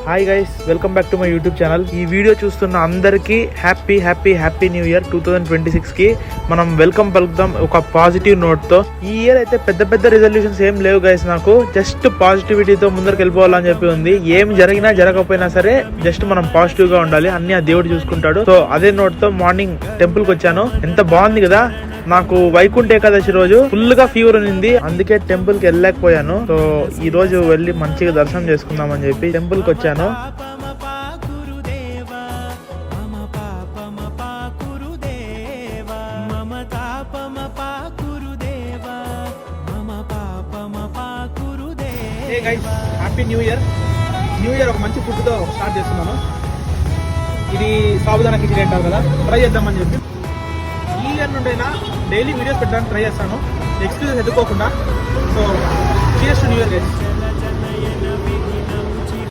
Hi guys, welcome back to my YouTube channel. ఈ video చూస్తున్న అందరికీ happy happy happy new year 2026 కి మనం వెల్కమ్ పలుకుతాం ఒక పాజిటివ్ నోట్ తో. ఈ ఇయర్ అయితే పెద్ద పెద్ద రిజల్యూషన్స్ ఏం లేవు గైస్, నాకు జస్ట్ పాజిటివిటీతో ముందరికి వెళ్ళిపోవాలని చెప్పి ఉంది. ఏం జరిగినా జరగకపోయినా సరే జస్ట్ మనం పాజిటివ్ గా ఉండాలి, అన్ని ఆ దేవుడు చూసుకుంటాడు. సో అదే నోట్ తో మార్నింగ్ టెంపుల్ కి వచ్చాను. ఎంత బాగుంది కదా. నాకు వైకుంఠ ఏకాదశి రోజు ఫుల్ గా ఫీవర్ ఉంది, అందుకే టెంపుల్ కి వెళ్ళలేకపోయాను. సో ఈ రోజు వెళ్ళి మంచిగా దర్శనం చేసుకుందామని చెప్పి టెంపుల్ కి వచ్చాను. Happy new year. New year ఒక మంచి ఫుడ్ తో స్టార్ట్ చేస్తున్నాను. ఇది సాబుదానా కిచిడి అంటారు కదా, ట్రై చేద్దామని చెప్పి ఈ ఇయర్ నుండైనా డైలీ వీడియోస్ పెట్టడానికి ట్రై చేస్తాను, ఎక్స్క్యూజెస్ ఎదుకోకుండా. So cheers to new year guys.